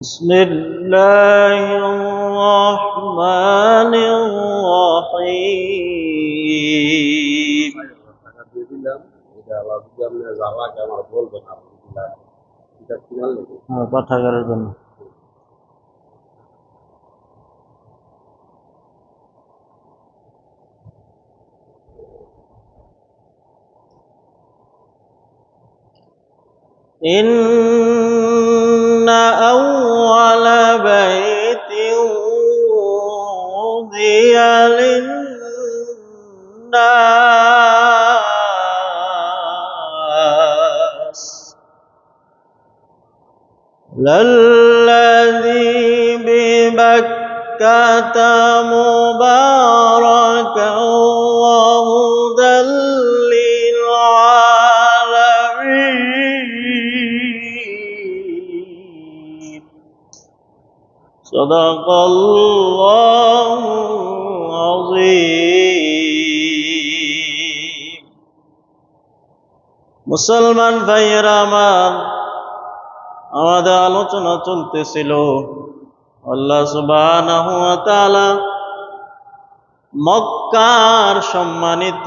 بسم الله الرحمن الرحيم পাঠাগারের জন্য إن أول بيت وضع للناس للذي ببكة مباركا وهدى للعالمين صدق الله العظيم মুসলমান ভাইয়েরা আমার, আমাদের আলোচনা চলতেছিল আল্লাহ সুবহানাহু ওয়া তাআলা মক্কার সম্মানিত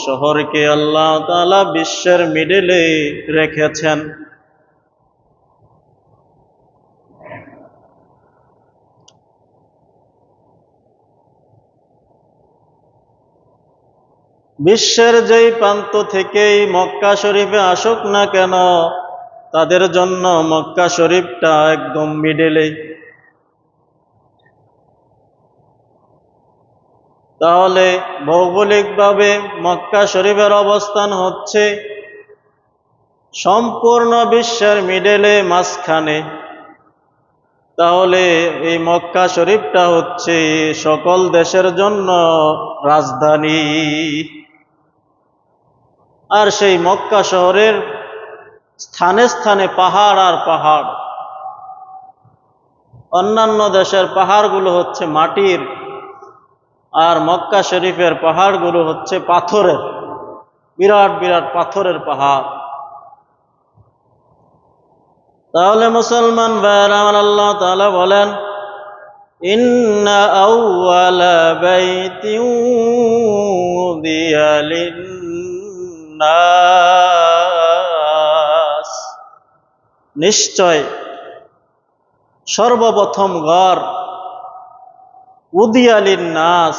শহরকে আল্লাহ তাআলা বিশ্বের মিডলে রেখেছেন। বিশ্বের যেই প্রান্ত থেকেই মক্কা শরীফে আসুক না কেন, তাদের জন্য মক্কা শরীফটা একদম মিডলে। তাহলে ভৌগোলিকভাবে মক্কা শরীফের অবস্থান হচ্ছে সম্পূর্ণ বিশ্বের মিডলে, মাঝখানে। তাহলে এই মক্কা শরীফটা হচ্ছে সকল দেশের জন্য রাজধানী। আর সেই মক্কা শহরের স্থানে স্থানে পাহাড় আর পাহাড়। অন্যান্য দেশের পাহাড়গুলো হচ্ছে মাটির, আর মক্কা শরীফের পাহাড়গুলো হচ্ছে পাথরের, বিরাট বিরাট পাথরের পাহাড়। তাহলে মুসলমান ভাইয়েরা আমার, আল্লাহ তাআলা বলেন ইন্না আউওয়ালা বাইতিন উযিয়া লিন-নাস, নিশ্চয় সর্বপ্রথম ঘর উযিয়া লিন-নাস,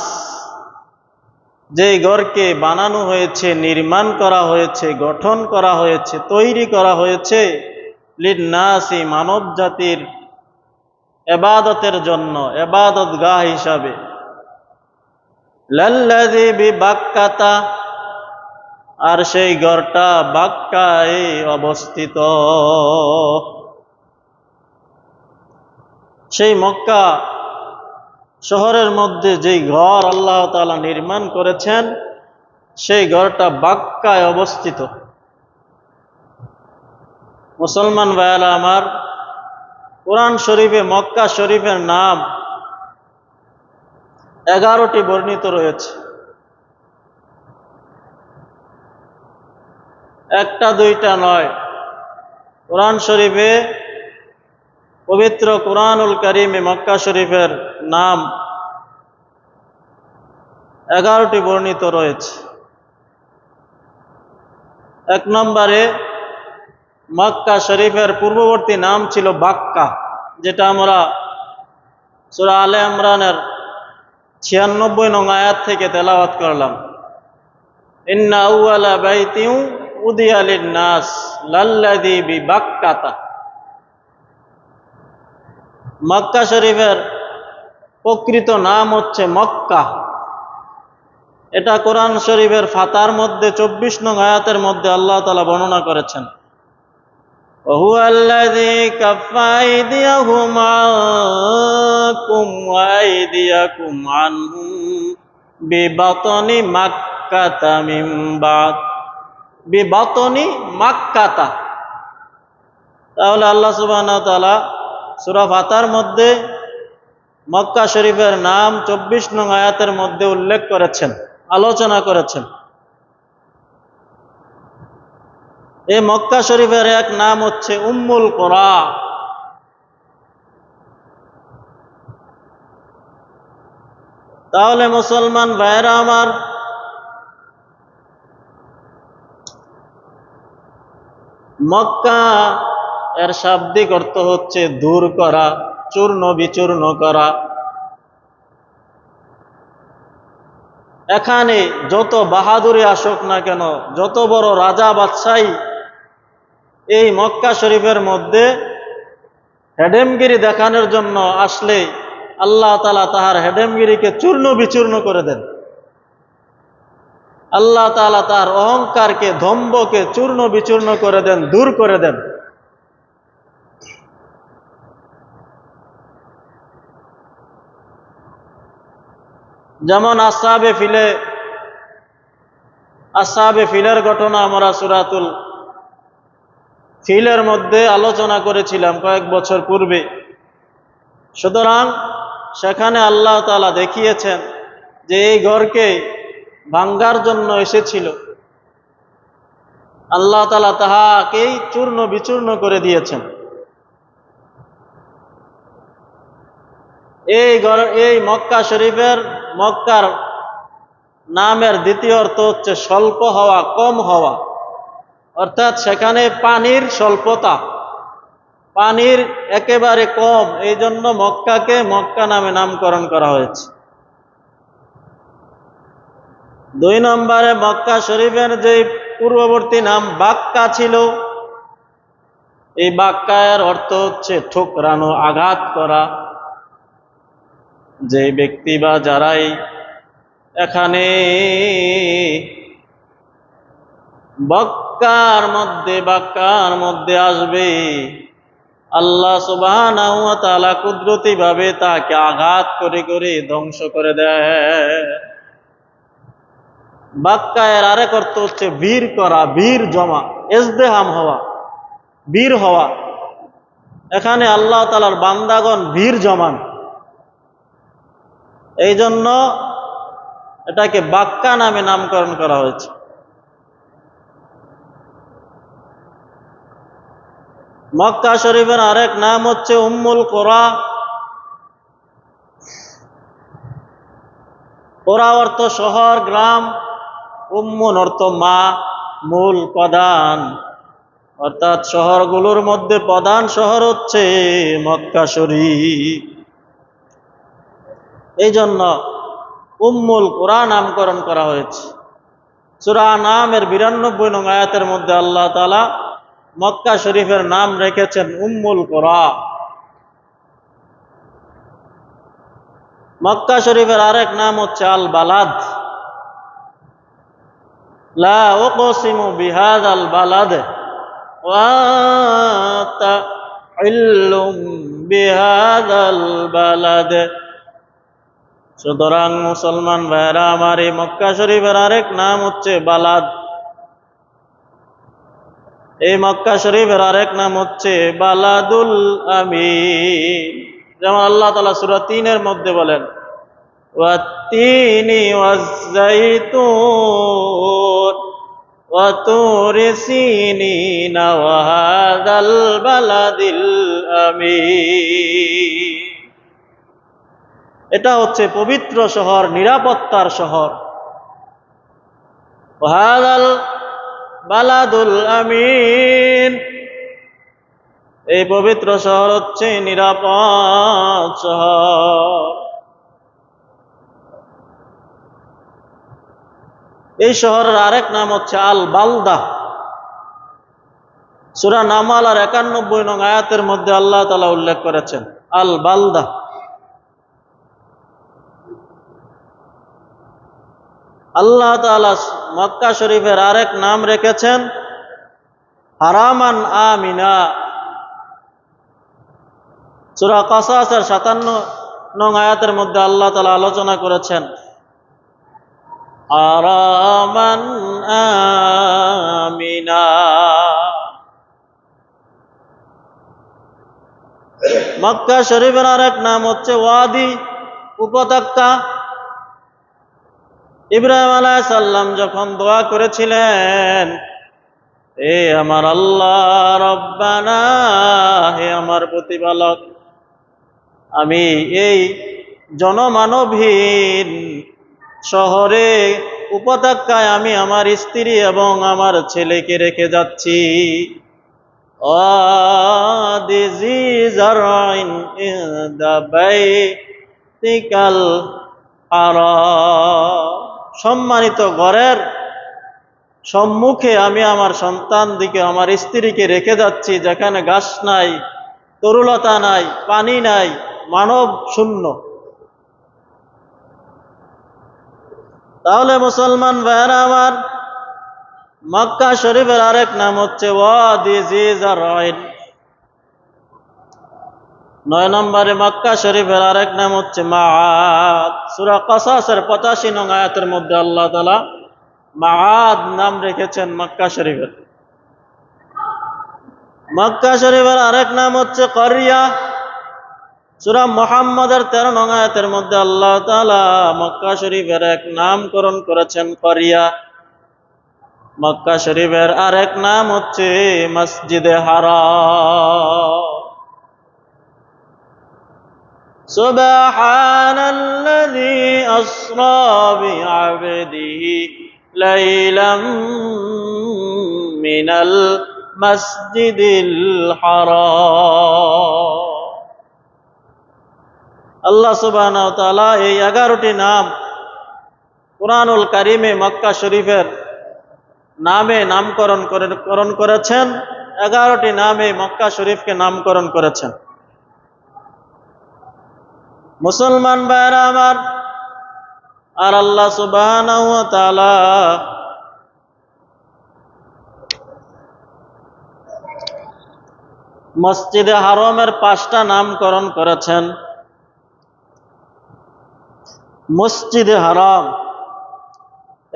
যেই ঘরকে বানানো হয়েছে, নির্মাণ করা হয়েছে, গঠন করা হয়েছে, তৈরি করা হয়েছে লিন-নাসি, মানব জাতির ইবাদতের জন্য, ইবাদতগাহ হিসাবে। লাল্লাযী বিবাক্কাতা, আর সেই ঘরটা বাক্কায় অবস্থিত। সেই মক্কা শহরের মধ্যে যেই ঘর আল্লাহ তাআলা নির্মাণ করেছেন, সেই ঘরটা বাক্কায় অবস্থিত। মুসলমান ভাইয়েরা আমার, কোরআন শরীফে মক্কা শরীফের নাম 11টি বর্ণিত রয়েছে। একটা দুইটা নয়, কোরআন শরীফে, পবিত্র কোরআনুল কারীমে মক্কা শরীফের নাম 11টি বর্ণিত রয়েছে। এক নম্বরে মক্কা শরীফের পূর্ববর্তী নাম ছিল বাক্কা, যেটা আমরা সূরা আলে ইমরানের 96 নং আয়াত থেকে তেলাওয়াত করলাম। ইন্না আউওয়ালা বাইতিন উযিয়া লিন-নাস লাল্লাযী বিবাক্কাতা। মক্কা শরীফের প্রকৃত নাম হচ্ছে মক্কা। এটা কোরআন শরীফের ফাতার মধ্যে 24 নং আয়াতের মধ্যে আল্লাহ তাআলা বর্ণনা করেছেন। وهو الذي كف أيديهم عنكم وأيديكم عنهم ببطن مكة من بعد ببطن مكة। তাহলে আল্লাহ সুবহানাহু ওয়া তাআলা সূরা ফাতার মধ্যে মক্কা শরীফের নাম 24 নং আয়াতের মধ্যে উল্লেখ করেছেন, আলোচনা করেছেন। এই মক্কা শরীফের এক নাম হচ্ছে উম্মুল কোরা। তাহলে মুসলমান ভাইরা আমার, মক্কা এর শাব্দিক অর্থ হচ্ছে দূর করা, চূর্ণ বিচূর্ণ করা। এখানে যত বাহাদুরি আসুক না কেন, যত বড় রাজা বাদশাহী এই মক্কা শরীফের মধ্যে হেডেমগিরি দেখানোর জন্য আসলে আল্লাহ তাআলা তাহার হেডেমগিরিকে চূর্ণ বিচূর্ণ করে দেন। আল্লাহ তাআলা তার অহংকারকে, দম্ভকে চূর্ণ বিচূর্ণ করে দেন, দূর করে দেন। যেমন আসহাবে ফিলের ঘটনা আমরা সূরাতুল ফিলের মধ্যে আলোচনা করেছিলাম কয়েক বছর পূর্বে। সুতরাং সেখানে আল্লাহ তাআলা দেখিয়েছেন যে এই ঘরকে ভাঙ্গার জন্য এসেছিল, আল্লাহ তাআলা তাহাকেই চূর্ণ বিচূর্ণ করে দিয়েছেন। এই মক্কা শরীফের, মক্কার নামের দ্বিতীয় অর্থ হচ্ছে স্বল্প হওয়া, কম হওয়া। অর্থাৎ সেখানে পানির স্বল্পতা, পানির একেবারে কম, এই জন্য মক্কাকে মক্কা নামে নামকরণ করা হয়েছে। 2 নম্বরে মক্কা শরীফের যে পূর্ববর্তী নাম বাক্কা ছিল, এই বাক্কার অর্থ হচ্ছে ঠুকরানো, আঘাত করা। যে ব্যক্তি বা যারাই এখানে বাক্কার মধ্যে আসবে, আল্লাহ সুবহানাহু ওয়া তাআলা কুদরতি ভাবে তাকে আঘাত করে করে ধ্বংস করে দেয়। বাক্কায়ের আরেক অর্থ হচ্ছে বীর করা, বীর জমা, ইজদিহাম হওয়া, বীর হওয়া। এখানে আল্লাহ তাআলার বান্দাগণ বীর জমান, এই জন্য এটাকে বাক্কা নামে নামকরণ করা হয়েছে। মক্কা শরীফের আরেক নাম হচ্ছে উম্মুল কুরা। কুরা অর্থ শহর, গ্রাম। উম্মুন অর্থ মা, মূল, প্রধান। অর্থাৎ শহরগুলোর মধ্যে প্রধান শহর হচ্ছে মক্কা শরীফ। এই জন্য উম্মুল কুরা নামকরণ করা হয়েছে। সূরা নামের 92 নং আয়াতের মধ্যে আল্লাহ তাআলা মক্কা শরীফের নাম রেখেছেন উম্মুল কুরা। মক্কা শরীফের আরেক নাম হচ্ছে আল বালাদ। লা উকসিমু বিহাযাল বালাদ ওয়া আনতা ইল্লুম বিহাযাল বালাদ। সুতরাং মুসলমান ভাইরা আমার, এই মক্কা শরীফের আরেক নাম হচ্ছে বালাদ। এই মক্কা শরীফের আরেক নাম হচ্ছে বালাদুল আমিন। যেমন আল্লাহ তাআলা সূরা 3-এর মধ্যে বলেন, ওয়াত-তিনি ওয়াজ-যাইতুন ওয়া তুরি সিনিনা ওয়া হাযাল বালাদিল আমিন। এটা হচ্ছে পবিত্র শহর, নিরাপত্তার শহর। ওয়া হাযাল বালাদুল আমিন, এই পবিত্র শহর হচ্ছে নিরাপদ শহর। এই শহরের আরেক নাম হচ্ছে আল বালদা। সূরা নামাল 91 নং আয়াতের মধ্যে আল্লাহ তাআলা উল্লেখ করেছেন আল বালদা। আল্লাহ তাআলা মক্কা শরীফের আরেক নাম রেখেছেন হারামান আমিনা। সূরা কাসাসের 57 নং আয়াতের মধ্যে আল্লাহ তাআলা আলোচনা করেছেন হারামান আমিনা। মক্কা শরীফের আরেক নাম হচ্ছে ওয়াদি, উপত্যকা। ইব্রাহিম আলাইহিস সালাম যখন দোয়া করেছিলেন, হে আমার আল্লাহ, রব্বানা, হে আমার প্রতিপালক, আমি এই জনমানবহীন শহরে উপত্যকায় আমি আমার স্ত্রী এবং আমার ছেলেকে রেখে যাচ্ছি। ওয়াদিজি জারইন ইনদা বাইতিকাল হারাম, সম্মানিত ঘরের সম্মুখে আমি আমার সন্তান দিকে আমার স্ত্রীকে রেখে যাচ্ছি, যেখানে ঘাস নাই, তরুলতা নাই, পানি নাই, মানব শূন্য। তাহলে মুসলমান ভাইয়েরা আমার, মক্কা শরীফের আরেক নাম হচ্ছে ওয়াদি জি জারইন। 9 নম্বরে মক্কা শরীফের আরেক নাম হচ্ছে মাআদ। সূরা কসাসের 85 নং আয়াতের মধ্যে আল্লাহ তাআলা মাআদ নাম রেখেছেন মক্কা শরীফের। মক্কা শরীফের আরেক নাম হচ্ছে করিয়া। সূরা মুহাম্মাদের 13 নং আয়াতের মধ্যে আল্লাহ তাআলা মক্কা শরীফের এক নামকরণ করেছেন করিয়া। মক্কা শরীফের আরেক নাম হচ্ছে মসজিদে হারাম। সুবহানাল্লাযী আসরা বিআবদিহি লাইলাম মিনাল মসজিদিল হারাম। আল্লাহ সুবহানাহু ওয়া তাআলা এই 11টি নাম কুরআনুল কারীমে মক্কা শরীফের নামে নামকরণ করেছেন। 11টি নামে মক্কা শরীফকে নামকরণ করেছেন। মুসলমান ভাইরা আমার, আর আল্লাহ সুবহানাহু ওয়া তাআলা মসজিদে হারামের 5টা নামকরণ করেছেন। মসজিদে হারাম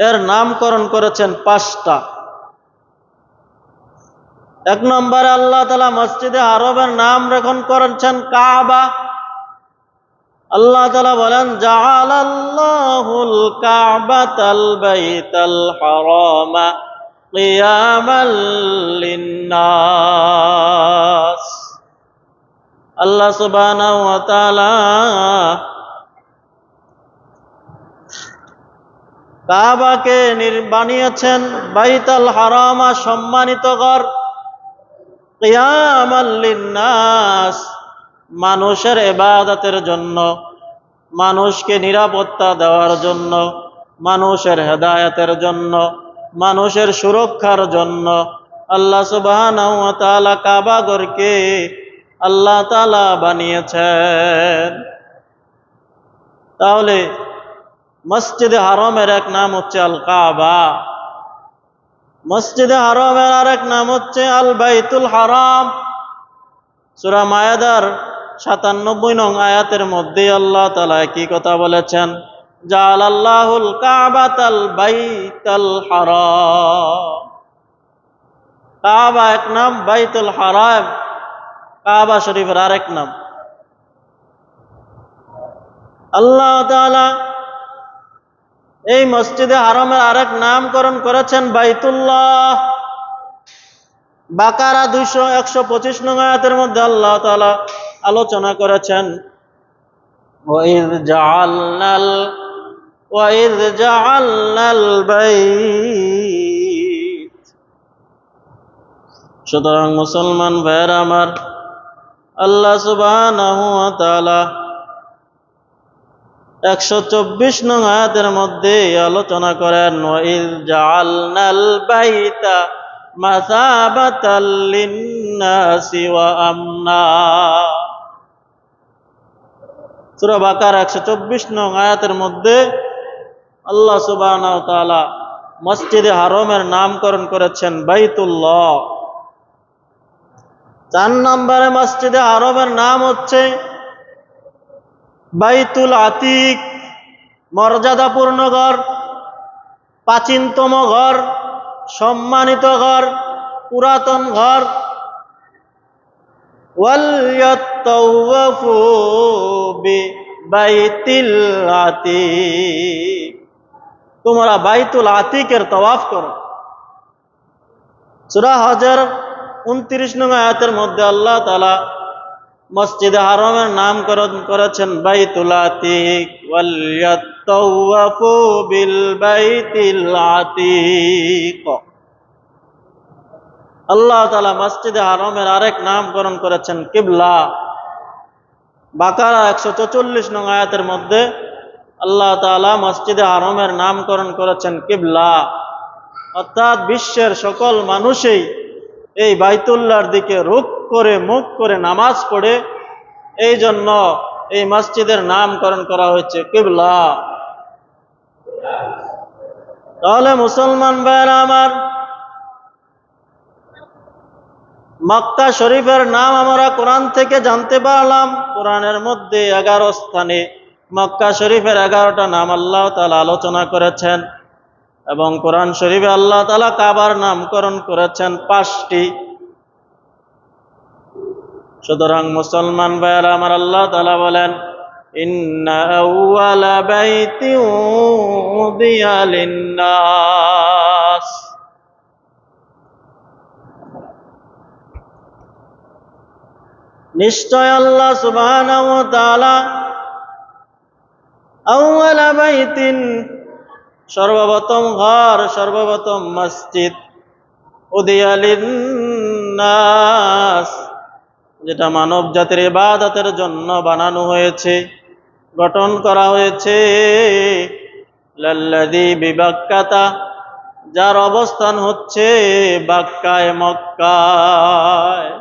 এর নামকরণ করেছেন 5টা। 1 নম্বরে আল্লাহ তাআলা মসজিদে হারামের নাম রেখে করেছেন কাবা। আল্লাহ তাআলা বলেন জাআলাল্লাহুল কাবাতাল বাইতাল হারামা কিয়ামাল লিন্নাস। আল্লাহ সুবহানাহু ওয়া তাআলা কাবাকে বানিয়েছেন বাইতুল হারামা, সম্মানিত ঘর, কিয়ামাল লিন্নাস, মানুষের ইবাদতের জন্য, মানুষকে নিরাপত্তা দেওয়ার জন্য, মানুষের হেদায়েতের জন্য, মানুষের সুরক্ষার জন্য আল্লাহ সুবহানাহু ওয়া তাআলা কাবা ঘরকে আল্লাহ তাআলা বানিয়েছেন। তাহলে মসজিদে হারামের এক নাম হচ্ছে আল কাবা। মসজিদে হারামের আরেক নাম হচ্ছে আল বাইতুল হারাম। সূরা মায়েদার 97 নং আয়াতের মধ্যে আল্লাহ তাআলা কি কথা বলেছেন, জাআলাল্লাহুল কাবাতাল বাইতাল হারাম। কাবা এক নাম, বাইতুল হারাম কাবা শরীফের আরেক নাম। আল্লাহ তাআলা এই মসজিদে হারামের আরেক নামকরণ করেছেন বাইতুল্লাহ। বাকারা 125 নং আয়াতের মধ্যে আল্লাহ তাআলা আলোচনা করেছেন ওয়াইয জাআলনাল বাইত। সুতরাং মুসলমান ভাইয়েরা আমার, আল্লাহ সুবহানাহু ওয়া তাআলা 124 নং আয়াতের মধ্যে আলোচনা করেন ওয়াইয জাআলনাল বাইতা মাসাবাতাল লিন্নাসি ওয়া আমনা। সূরা বাকারা 124 নং আয়াতের মধ্যে আল্লাহ সুবহানাহু ওয়া তাআলা মসজিদে হারামের নামকরণ করেছেন বাইতুল্লাহ। 4 নম্বরে মসজিদে হারামের নাম হচ্ছে বাইতুল আতিক, মর্যাদাপূর্ণ ঘর, প্রাচীনতম ঘর, সম্মানিত ঘর, পুরাতন ঘর। ওয়ালিয়াতাওয়াফু বিবাইতিল আতিক, তোমরা বাইতুল আতিকের তাওয়াফ করো। সূরা হজের 29 নং আয়াতের মধ্যে আল্লাহ তাআলা মসজিদে হারামের নামকরণ করেছেন বাইতুল আতিক, ওয়াল ইয়াতাওয়াফু বিল বাইতিল আতিক। আল্লাহ তাআলা মসজিদে হারামের আরেক নামকরণ করেছেন কিবলা। বাকারা 144 নং আয়াতের মধ্যে আল্লাহ তাআলা মসজিদে হারামের নামকরণ করেছেন কিবলা, অর্থাৎ বিশ্বের সকল মানুষই এই বাইতুল্লাহর দিকে রুখ করে মুখ করে নামাজ পড়ে, এই জন্য এই মসজিদের নামকরণ করা হয়েছে কিবলা। তাহলে মুসলমান ভাইরা আমার, মক্কা শরীফের নাম আমরা কোরআন থেকে জানতে পারলাম। কোরআনের মধ্যে 11 স্থানে মক্কা শরীফের 11টা নাম আল্লাহ তাআলা আলোচনা করেছেন, এবং কোরআন শরীফে আল্লাহ তাআলা কাবার নামকরণ করেছেন 5টি। সুতরাং মুসলমান ভাইয়েরা আমার, আল্লাহ তাআলা বলেন, ইন্না আউওয়ালা বাইতিন উযিয়া লিন-নাস, নিশ্চয় আল্লাহ সুবহানাহু ওয়া তাআলা আউওয়ালা বাইতিন, সর্বপ্রথম ঘর, সর্বপ্রথম মসজিদ, উযিয়া লিন-নাস, যেটা মানব জাতির ইবাদতের জন্য বানানো হয়েছে, গঠন করা হয়েছে, লাল্লাযী বিবাক্কাতা, যার অবস্থান হচ্ছে বাক্কায়, মক্কায়।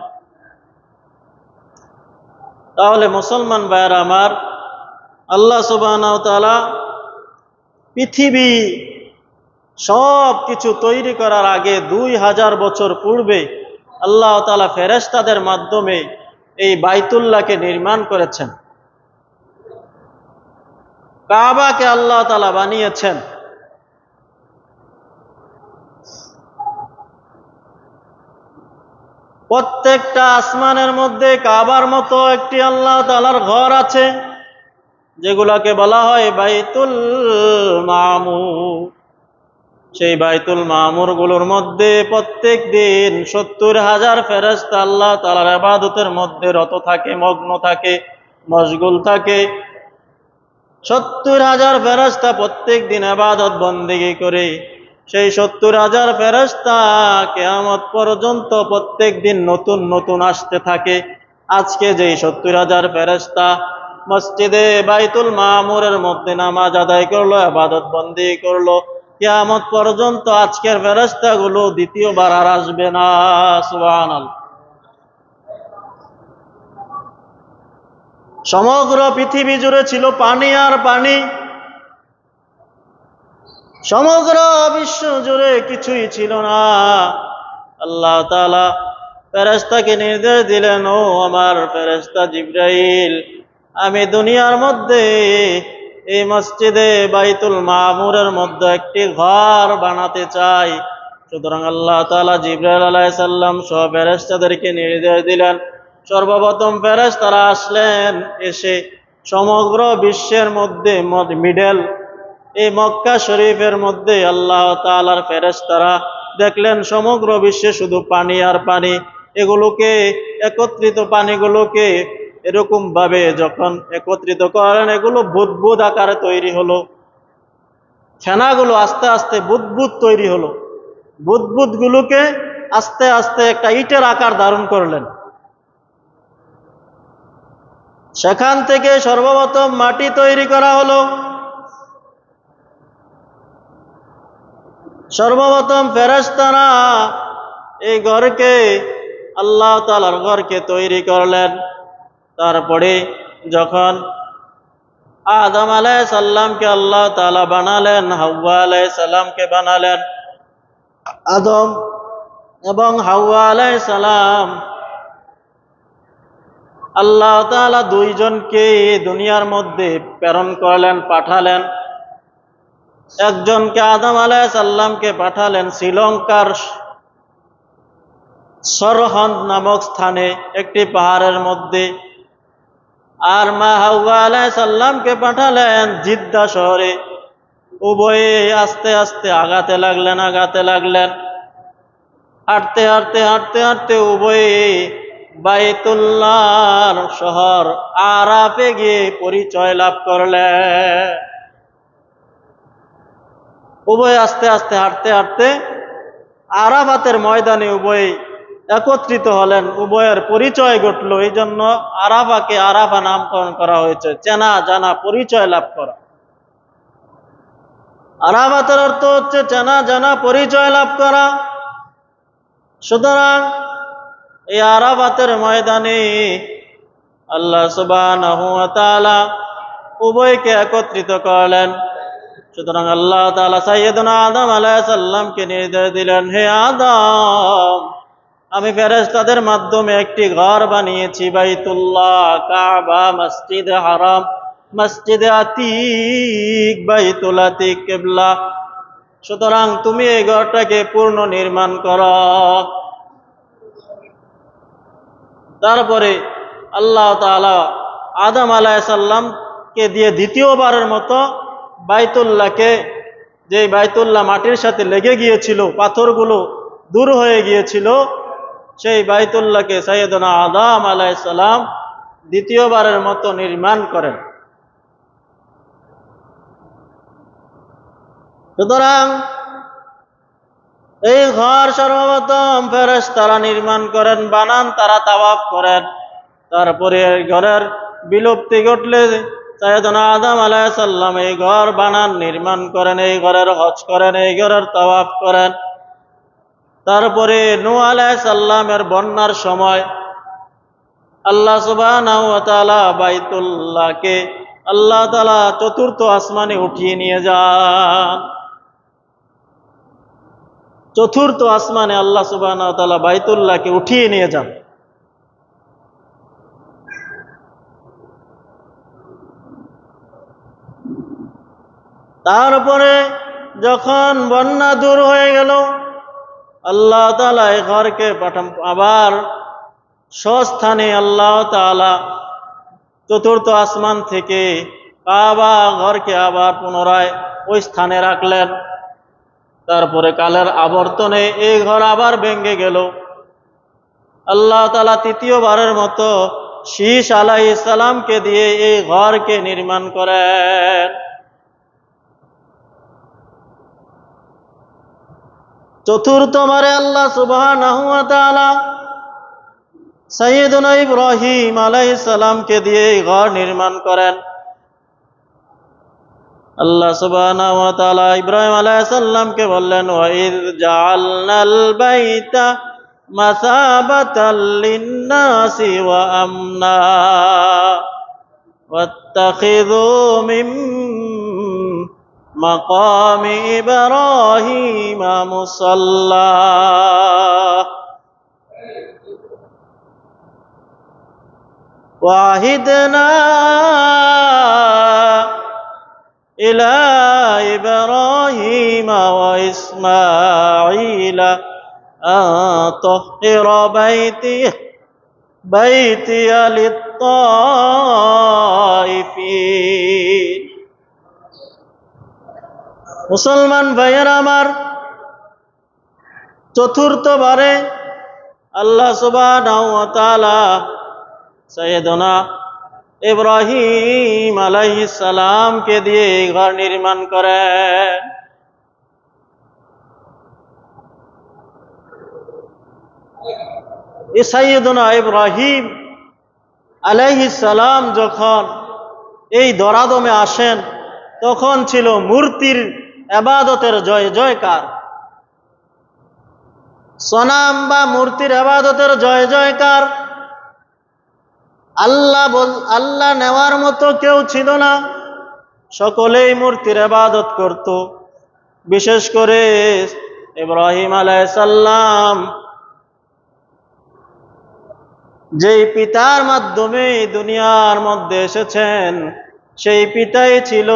তাহলে মুসলমান ভাইয়েরা আমার, আল্লাহ সুবহানাহু ওয়া তাআলা পৃথিবী সব কিছু তৈরি করার আগে 2000 বছর পূর্বে আল্লাহ তাআলা ফেরেশতাদের মাধ্যমে এই বাইতুল্লাহকে নির্মাণ করেছেন। কাবাকে আল্লাহ তাআলা বানিয়েছেন। প্রত্যেকটা আসমানের মধ্যে কাবার মতো একটি আল্লাহ তাআলার ঘর আছে, যেগুলাকে বলা হয় বাইতুল মামুর। সেই বাইতুল মামুর গুলোর মধ্যে প্রত্যেক দিন 70,000 ফেরেশতা আল্লাহ তাআলার ইবাদতের মধ্যে রত থাকে, মগ্ন থাকে, মশগুল থাকে। 70,000 ফেরেশতা প্রত্যেক দিন ইবাদত বন্দেগী করে। সেই 70,000 ফেরেশতা কিয়ামত পর্যন্ত প্রত্যেক দিন নতুন নতুন আসতে থাকে। আজকে যেই 70,000 ফেরেশতা মসজিদে বাইতুল মামুরের মধ্যে নামাজ আদায় করলো, ইবাদত বন্দেগী করলো, কিয়ামত পর্যন্ত আজকের ফেরেশতাগুলো দ্বিতীয়বার আর আসবে না। সুবহানাল্লাহ। সমগ্র পৃথিবী জুড়ে ছিল পানি আর পানি, সমগ্র বিশ্ব জুড়ে কিছুই ছিল না। আল্লাহ তাআলা ফেরেশতাকে নির্দেশ দিলেন, ও আমার ফেরেশতা জিবরাইল, আমি দুনিয়ার মধ্যে এই মসজিদে বাইতুল মামুরের মধ্যে একটি ঘর বানাতে চাই। সুতরাং আল্লাহ তাআলা জিবরাইল আলাইহিস সালাম সহ ফেরেশতাদেরকে নির্দেশ দিলেন। সর্বপ্রথম ফেরেশতারা আসলেন, এসে সমগ্র বিশ্বের মধ্যে মিডল এই মক্কা শরীফের মধ্যে আল্লাহ তাআলার ফেরেশতারা দেখলেন সমগ্র বিশ্বে শুধু পানি আর পানি। এগুলোকে একত্রিত পানিগুলোকে এরকম ভাবে যখন একত্রিত করেন, এগুলো বুদবুদ আকারে তৈরি হলো। ফেনাগুলো আস্তে আস্তে বুদবুদ তৈরি হলো। বুদবুদ গুলোকে আস্তে আস্তে একটা ইটের আকার ধারণ করলেন। সেখান থেকে সর্বপ্রথম মাটি তৈরি করা হলো। সর্বপ্রথম ফেরেশতারা এই ঘরকে, আল্লাহ তাআলার ঘরকে তৈরি করলেন। তারপরে যখন আদম আলাইহিস সালামকে আল্লাহ তাআলা বানালেন, হাওয়া আলাইহিস সালামকে বানালেন। আদম এবং হাওয়া আলাইহিস সালাম আল্লাহ তাআলা দুইজনকে দুনিয়ার মধ্যে প্রেরণ করলেন, পাঠালেন। একজনকে আদম আলাইহিস সালামকে পাঠালেন শ্রীলঙ্কার সরহন্দ নামক স্থানে একটি পাহাড়ের মধ্যে, আর মা হাওয়া আলাইহিস সালামকে পাঠালেন জিদ্দা শহরে। উভয়ে আস্তে আস্তে আগাতে লাগলেন। হাঁটতে হাঁটতে উভয়ে বাইতুল্লাহর শহর আরাফে গিয়ে পরিচয় লাভ করলেন। উভয় আস্তে আস্তে হাঁটতে হাঁটতে আরাফাতের ময়দানে উভয় একত্রিত হলেন, উভয়ের পরিচয় ঘটল। এই জন্য আরাফাকে আরাফা নামকরণ করা হয়েছে, চেনা জানা, পরিচয় লাভ করা। আরাফাতের অর্থ হচ্ছে চেনা জানা, পরিচয় লাভ করা। সুতরাং এই আরাফাতের ময়দানে আল্লাহ সুবহানাহু ওয়া তাআলা উভয়কে একত্রিত করলেন। সুতরাং আল্লাহ তাআলা সাইয়্যিদুনা আদম আলাইহিস সালামকে নির্দেশ দিলেন, হে আদম, আমি ফেরেশতাদের মাধ্যমে একটি ঘর বানিয়েছি, বাইতুল্লাহ, কাবা, মসজিদে হারাম, মসজিদে আতিক, বাইতুল আতিক, কিবলা। সুতরাং তুমি এই ঘরটাকে পূর্ণ নির্মাণ করো। তারপরে আল্লাহ তাআলা আদম আলাইহিস সালামকে দিয়ে দ্বিতীয়বারের মতো বাইতুল্লাহকে, যে বাইতুল্লাহ মাটির সাথে লেগে গিয়েছিল, পাথরগুলো দূর হয়ে গিয়েছিল, সেই বাইতুল্লাহকে সাইয়্যিদুনা আদম আলাইহিস সালাম দ্বিতীয়বারের মতো নির্মাণ করেন। সুতরাং এই ঘর সর্বপ্রথম ফেরেশতারা নির্মাণ করেন, বানান, তারা তাওয়াফ করেন। তারপরে এই ঘরের বিলুপ্তি ঘটলে সাইয়্যিদুনা আদম আলাইহিস সালাম এই ঘর বানান, নির্মাণ করেন, এই ঘরের হজ করেন, এই ঘরের তাওয়াফ করেন। তারপরে নূহ আলাইহিস সালামের বন্যার সময় আল্লাহ সুবহানাহু ওয়া তাআলা বাইতুল্লাহকে আল্লাহ তাআলা চতুর্থ আসমানে উঠিয়ে নিয়ে যান। চতুর্থ আসমানে আল্লাহ সুবহানাহু ওয়া তাআলা বাইতুল্লাহকে উঠিয়ে নিয়ে যান। তারপরে যখন বন্যা দূর হয়ে গেল, আল্লাহ তাআলা এই ঘরকে আবার স্বস্থানে আল্লাহ তাআলা চতুর্থ আসমান থেকে কাবা ঘরকে আবার পুনরায় ওই স্থানে রাখলেন। তারপরে কালের আবর্তনে এই ঘর আবার ভেঙে গেল। আল্লাহ তাআলা তৃতীয়বারের মতো শীস আলাইহিস সালামকে দিয়ে এই ঘরকে নির্মাণ করেন। চতুর্থবারে আল্লাহ সুবহানাহু ওয়া তাআলা সাইয়্যিদুনা ইব্রাহিম আলাইহিস সালামকে দিয়ে এই ঘর নির্মাণ করেন। আল্লাহ সুবহানাহু ওয়া তাআলা ইব্রাহিম আলাইহিস সালামকে বললেন, ওয়া ইয জাআলনাল বাইতা মাসাবাতাল লিন-নাসি ওয়া আমনা ওয়াত্তাখিযু মিন মাকামি ইব্রাহিম মুসাল্লা। وعهدنا إلى إبراهيم وإسماعيل أن طهر بيتي للطائفين। মুসলমান ভাইয়েরা আমার, চতুর্থবারে আল্লাহ সুবহানাহু ওয়া তাআলা সাইয়্যিদুনা ইব্রাহিম আলাইহিস সালামকে দিয়ে এই ঘর নির্মাণ করেন। এই সাইয়্যিদুনা ইব্রাহিম আলাইহিস সালাম যখন এই দরাদমে আসেন, তখন ছিল মূর্তির ইবাদতের জয় জয়কার। সনাম বা মূর্তির ইবাদতের জয় জয়কার। আল্লাহ নেওয়ার মতো কেউ ছিল না, সকলেই মূর্তির ইবাদত করত। বিশেষ করে ইব্রাহিম আলাইহিস সালাম যেই পিতার মাধ্যমে দুনিয়ার মধ্যে এসেছেন, সেই পিতাই ছিল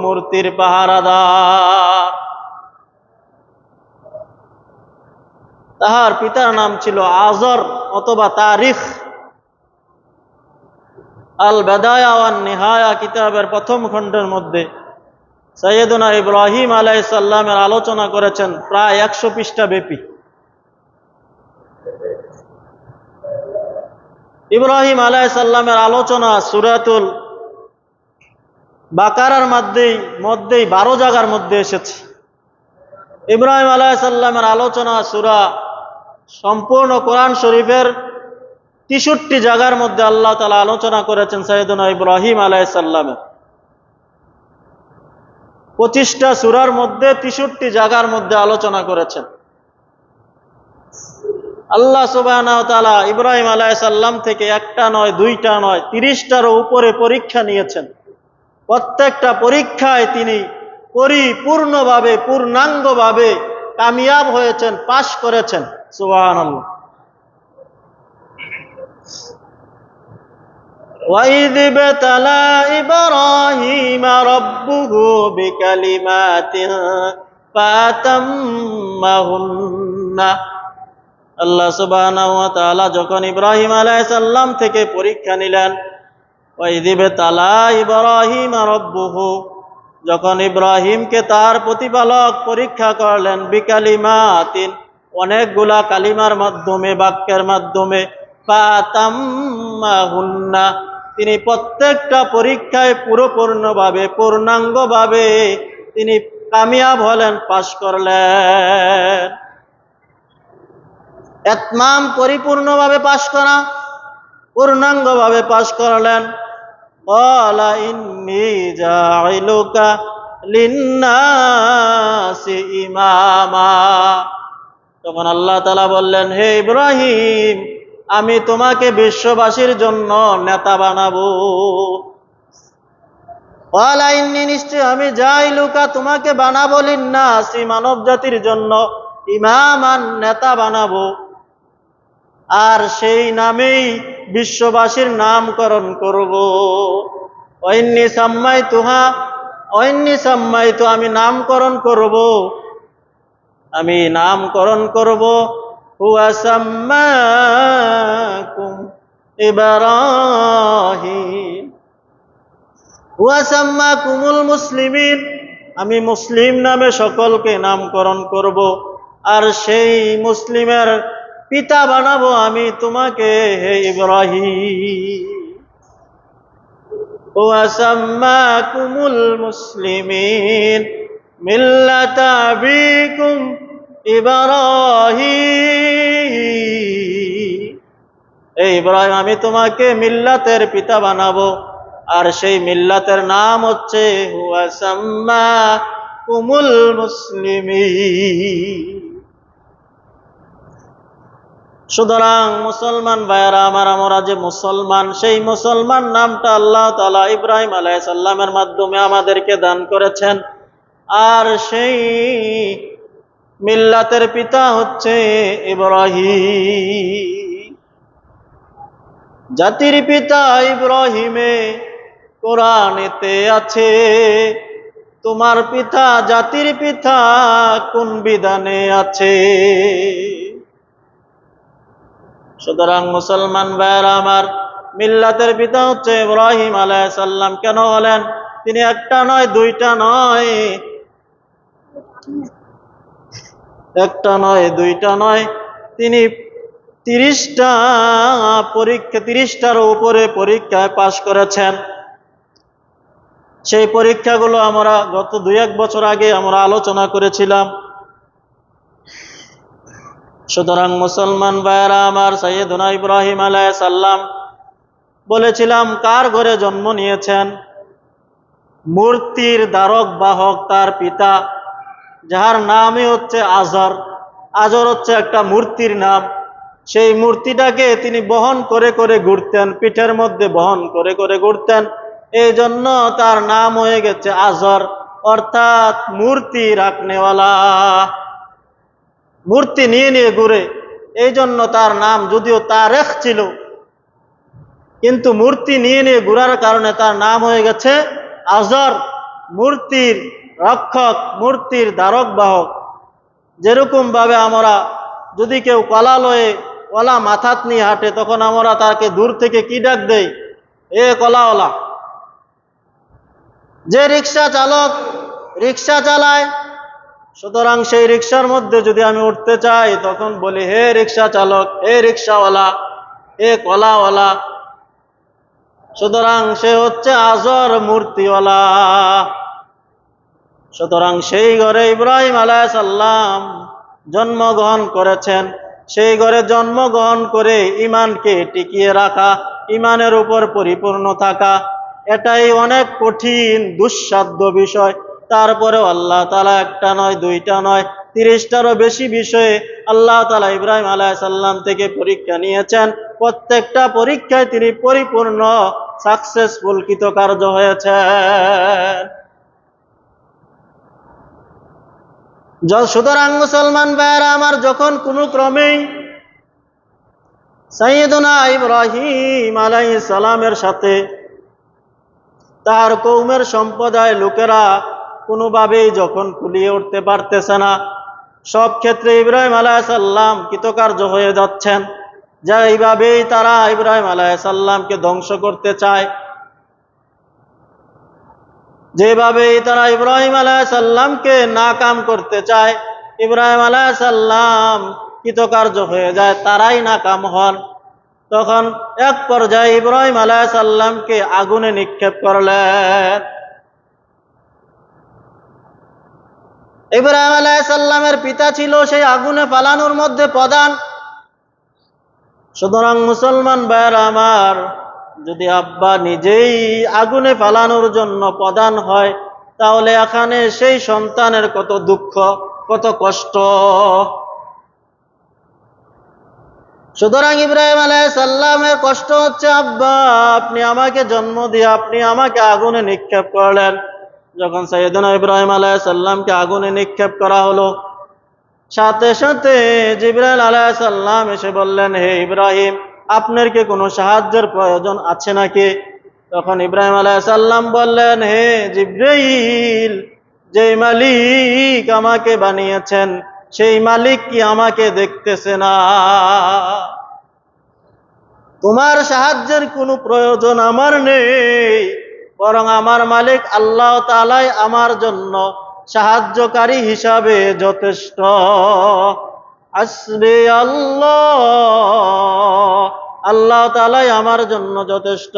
মূর্তির পাহারাদার। তাহার পিতার নাম ছিল আজর অথবা তারিখ। আল বাদায়া ওয়ান নিহায়া কিতাবের প্রথম খণ্ডের মধ্যে সাইয়্যিদুনা ইব্রাহিম আলাইহিস সালামের আলোচনা করেছেন, প্রায় 100 পৃষ্ঠা ব্যাপী। ইব্রাহিম আলাইহিস সালামের আলোচনা সূরাতুল বাকারার মধ্যেই 12 জায়গার মধ্যে এসেছে। ইব্রাহিম আলাইহিস সালামের আলোচনা সূরা সম্পূর্ণ কোরআন শরীফের 63 জায়গার মধ্যে আল্লাহ তাআলা আলোচনা করেছেন সাইয়েদনা ইব্রাহিম আলাইহিস সালামের। 25টা সূরার মধ্যে 63 জায়গার মধ্যে আলোচনা করেছেন। আল্লাহ সুবহানাহু ওয়া তাআলা ইব্রাহিম আলাইহিস সালাম থেকে একটা নয়, দুইটা নয়, 30টারও উপরে পরীক্ষা নিয়েছেন। প্রত্যেকটা পরীক্ষায় তিনি পরিপূর্ণভাবে, পূর্ণাঙ্গভাবে কামিয়াব হয়েছেন, পাশ করেছেন। সুবহানাল্লাহ। وَإِذِ ابْتَلَى إِبْرَاهِيمَ رَبُّهُ بِكَلِمَاتٍ فَأَتَمَّهُنَّ। আল্লাহ সুবহানাহু ওয়া তাআলা যখন ইব্রাহিম আলাইহিস সালাম থেকে পরীক্ষা নিলেন, وَإِذِ ابْتَلَى إِبْرَاهِيمَ رَبُّهُ, যখন ইব্রাহিমকে তার প্রতিপালক পরীক্ষা করলেন, বিকালিমাতিন, অনেকগুলা কালিমার মাধ্যমে, বাক্যের মাধ্যমে, ফাতাম্মাহুন্না, তিনি প্রত্যেকটা পরীক্ষায় পুরোপূর্ণভাবে, পূর্ণাঙ্গভাবে তিনি কামিয়াব হলেন, পাশ করলেন। ইতমাম পরিপূর্ণভাবে পাশ করা, পূর্ণাঙ্গভাবে পাশ করলেন। ক্বালা ইন্নী জাইলুকা লিন্নাসি ইমামা, তখন আল্লাহ তাআলা বললেন, হে ইব্রাহিম, আমি তোমাকে বিশ্ববাসীর জন্য নেতা বানাবো। ক্বালা ইন্নী, নিশ্চয় আমি, জাইলুকা, তোমাকে বানাবো, লিন্নাসি, মানব জাতির জন্য, ইমামান, নেতা বানাবো। আর সেই নামেই বিশ্ববাসীর নামকরণ করব। ওয়াইন্নী সাম্মাইতু, আমি নামকরণ করব, আমি নামকরণ করব, হুয়া সাম্মাকুম ইব্রাহিম, হুয়া সাম্মাকুমুল মুসলিমিন, আমি মুসলিম নামে সকলকে নামকরণ করব, আর সেই মুসলিমের পিতা বানাবো আমি তোমাকে, হে ইব্রাহিম। হুয়া সাম্মাকুমুল মুসলিমিন মিল্লাতা আবিকুম ইব্রাহিম, এই ইব্রাহিম, আমি তোমাকে মিল্লাতের পিতা বানাবো, আর সেই মিল্লাতের নাম হচ্ছে হুয়া সাম্মাকুমুল মুসলিমিন। সুতরাং মুসলমান ভাইয়েরা আমার, আমরা যে মুসলমান, সেই মুসলমান নামটা আল্লাহ তাআলা ইব্রাহিম আলাইহিস সালামের মাধ্যমে আমাদেরকে দান করেছেন। আর সেই মিল্লাতের পিতা হচ্ছে ইব্রাহিম। জাতির পিতা ইব্রাহিমে কোরআনেতে আছে, তোমার পিতা জাতির পিতা কোন বিধানে আছে? সুতরাং মুসলমান ভাইয়েরা আমার, মিল্লাতের পিতা হচ্ছে ইব্রাহিম আলাইহিস সালাম। কেন হলেন? তিনি একটা নয়, দুইটা নয়, তিনি 30টা পরীক্ষা, 30টার উপরে পরীক্ষায় পাশ করেছেন। সেই পরীক্ষাগুলো আমরা গত 2-1 বছর আগে আমরা আলোচনা করেছিলাম। সুতরাং মুসলমান ভাইয়েরা আমার, সাইয়েদনা ইব্রাহিম আলাইহিস সালাম বলেছিলাম কার ঘরে জন্ম নিয়েছেন? মূর্তির ধারক বাহক তার পিতা, যার নামই হচ্ছে আজর। আজর হচ্ছে একটা মূর্তির নাম। সেই মূর্তিটাকে তিনি বহন করে করে ঘুরতেন, পিঠের মধ্যে বহন করে করে ঘুরতেন, এই জন্য তার নাম হয়ে গেছে আজর, অর্থাৎ মূর্তি রাখনেওয়ালা। মূর্তি নিয়ে নিয়ে ঘুরে, এই জন্য তার নাম, যদিও তারেখ ছিল, কিন্তু মূর্তি নিয়ে নিয়ে ঘুরার কারণে তার নাম হয়ে গেছে আজর, মূর্তির রক্ষক, মূর্তির ধারক বাহক। যেরকম ভাবে আমরা যদি কেউ কলা লয়ে, কলা মাথাত নিয়ে হাঁটে, তখন আমরা তাকে দূর থেকে কি ডাক দেই? এ কলাওয়ালা। যে রিক্সা চালক রিক্সা চালায়, সুতরাং সেই রিক্সার মধ্যে যদি আমি উঠতে চাই, তখন বলি হে রিক্সা চালক, হে রিক্সাওয়ালা। এ কলাওয়ালা, সুতরাং সে হচ্ছে আজর মূর্তিওয়ালা। সুতরাং সেই ঘরে ইব্রাহিম আলাইহিস সালাম জন্মগ্রহণ করেছেন। সেই ঘরে জন্মগ্রহণ করে ইমানকে টিকিয়ে রাখা, ইমানের উপর পরিপূর্ণ থাকা, এটাই অনেক কঠিন দুঃসাধ্য বিষয়। তারপরেও আল্লাহ তাআলা একটা নয়, দুইটা নয়, 30টারও বেশি বিষয়ে আল্লাহ তাআলা ইব্রাহিম আলাইহিস সালাম থেকে পরীক্ষা নিয়েছেন। প্রত্যেকটা পরীক্ষায় তিনি পরিপূর্ণ সাকসেসফুল, কৃতকার্য হয়েছেন। সুতরাং মুসলমান ভাইয়েরা আমার, যখন কোনো ক্রমেই সাইয়েদুনা ইব্রাহিম আলাইহিস সালামের সাথে তার কওমের সম্প্রদায় লোকেরা কোনোভাবেই যখন কুলিয়ে উঠতে পারতেছে না, সব ক্ষেত্রে ইব্রাহিম আলাইহিস সালাম কৃতকার্য হয়ে যাচ্ছেন, যা এইভাবেই তারা ইব্রাহিম আলাইহিস সালামকে ধ্বংস করতে চায়, যেভাবেই তারা ইব্রাহিম আলাইহিস সালামকে নাকাম করতে চায়, ইব্রাহিম আলাইহিস সালাম কৃতকার্য হয়ে যায়, তারাই নাকাম হন। তখন এক পর্যায়ে ইব্রাহিম আলাইহিস সালামকে আগুনে নিক্ষেপ করলেন। ইব্রাহিম আলাইহিস সালামের পিতা ছিল সেই আগুনে পালানোর মধ্যে প্রধান। সুতরাং মুসলমান ভাইয়েরা আমার, যদি আব্বা নিজেই আগুনে ফালানোর জন্য প্রধান হয়, তাহলে এখানে সেই সন্তানের কত দুঃখ, কত কষ্ট। সুতরাং ইব্রাহিম আলাইহিস সালামের কষ্ট হচ্ছে, আব্বা আপনি আমাকে জন্ম দিয়ে আপনি আমাকে আগুনে নিক্ষেপ করলেন। যখন সাইয়েদনা ইব্রাহিম আলাইহিস সালামকে আগুনে নিক্ষেপ করা হলো, সাথে সাথে জিবরাইল আলাইহিস সালাম এসে বললেন, হে ইব্রাহিম, আপনার কি কোনো সাহায্যের প্রয়োজন আছে নাকি? তখন ইব্রাহিম আলাইহিস সালাম বললেন, হে জিবরাইল, যে মালিক আমাকে বানিয়েছেন সেই মালিক কি আমাকে দেখতেছে না? তোমার সাহায্যের কোনো প্রয়োজন আমার নেই, বরং আমার মালিক আল্লাহ তাআলাই আমার জন্য সাহায্যকারী হিসাবে যথেষ্ট। হাসবি আল্লাহ, আল্লাহ তাআলাই আমার জন্য যথেষ্ট।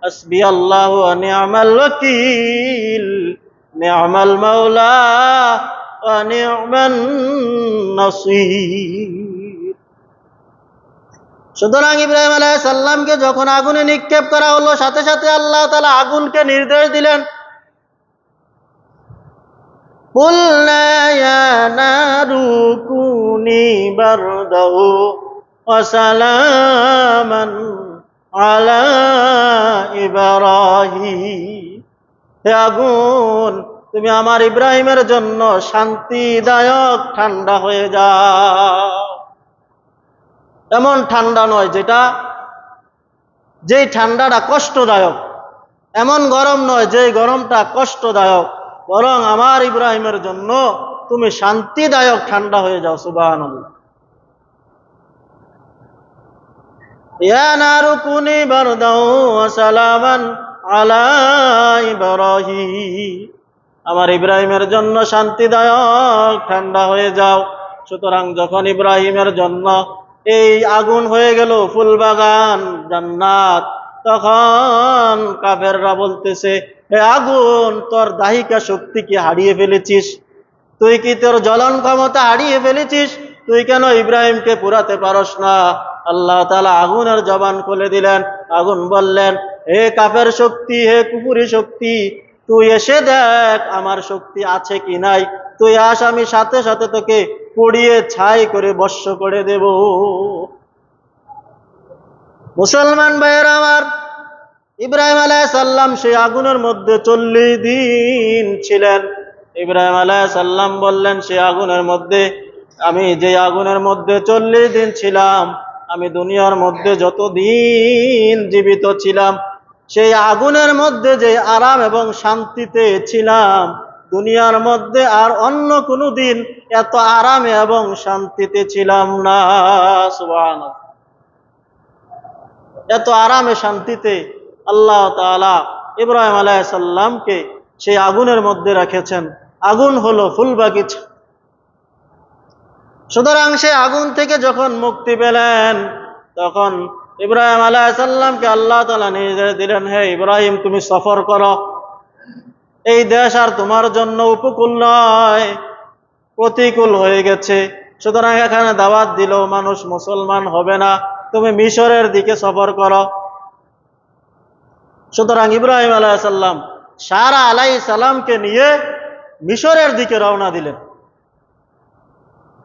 হাসবি আল্লাহু ওয়া নি'মাল ওয়াকিল, নি'মাল মাওলা ওয়া নি'মান নাসীর। সুতরাং ইব্রাহিম আলাইহিস সালামকে যখন আগুনে নিক্ষেপ করা হলো, সাথে সাথে আল্লাহ তাআলা আগুনকে নির্দেশ দিলেন, কুলনা ইয়া নারু কুনি বারদাহু ওয়া সালামান আলা ইব্রাহিম। হে আগুন, তুমি আমার ইব্রাহিমের জন্য শান্তিদায়ক ঠান্ডা হয়ে যাও। এমন ঠান্ডা নয় যেই ঠান্ডাটা কষ্টদায়ক, এমন গরম নয় যেই গরমটা কষ্টদায়ক, বরং আমার ইব্রাহিমের জন্য তুমি শান্তিদায়ক ঠান্ডা হয়ে যাও। সুবহানাল্লাহ। ইয়া নারু কুনি বারদাও ওয়া সালামান আলা ইব্রাহিম, আমার ইব্রাহিমের জন্য শান্তিদায়ক ঠান্ডা হয়ে যাও। সুতরাং যখন ইব্রাহিমের জন্য এই আগুন হয়ে গেল ফুলবাগান, জান্নাত, তখন কাফেররা বলতেছে, হে আগুন, তোর দাহিকা শক্তি কি হারিয়ে ফেলেছিস? তুই কি তোর জ্বলন ক্ষমতা হারিয়ে ফেলেছিস? তুই কেন ইব্রাহিমকে পুরাতে পারস না? আল্লাহ তাআলা আগুনের জবান খুলে দিলেন। আগুন বললেন, হে কাফের শক্তি, হে কুফরি শক্তি, তুই এসে দেখ আমার শক্তি আছে কি নাই। তুই আস, আমি সাথে সাথে তোকে পুড়িয়ে ছাই করে ভস্ম করে দেব। মুসলমান ভাইয়েরা আমার, ইব্রাহিম আলাইহিস সালাম সেই আগুনের মধ্যে 40 দিন ছিলেন। ইব্রাহিম আলাইহিস সালাম বললেন, সেই আগুনের মধ্যে, আমি যে আগুনের মধ্যে 40 দিন ছিলাম, আমি দুনিয়ার মধ্যে যতদিন জীবিত ছিলাম, সেই আগুনের মধ্যে যে আরাম এবং শান্তিতে ছিলাম, দুনিয়ার মধ্যে আর অন্য কোনো দিন এত আরামে এবং শান্তিতে ছিলাম না। সুবহানাল্লাহ। এত আরামে শান্তিতে আল্লাহ তাআলা ইব্রাহিম আলাইহিস সালামকে সেই আগুনের মধ্যে রেখেছেন। আগুন হলো ফুল বাগিচা। সুতরাং সেই আগুন থেকে যখন মুক্তি পেলেন, তখন ইব্রাহিম আলাইহিস সালামকে আল্লাহ তাআলা নির্দেশ দিলেন, হে ইব্রাহিম, তুমি সফর করো, এই দেশ আর তোমার জন্য উপকূল নয়, প্রতিকূল হয়ে গেছে। সুতরাং এখানে দাওয়াত দিলেও মানুষ মুসলমান হবে না, তুমি মিশরের দিকে সফর করো। সুতরাং ইব্রাহিম আলাইহিস সালাম সারা আলাইহিস সালামকে নিয়ে মিশরের দিকে রওনা দিলেন।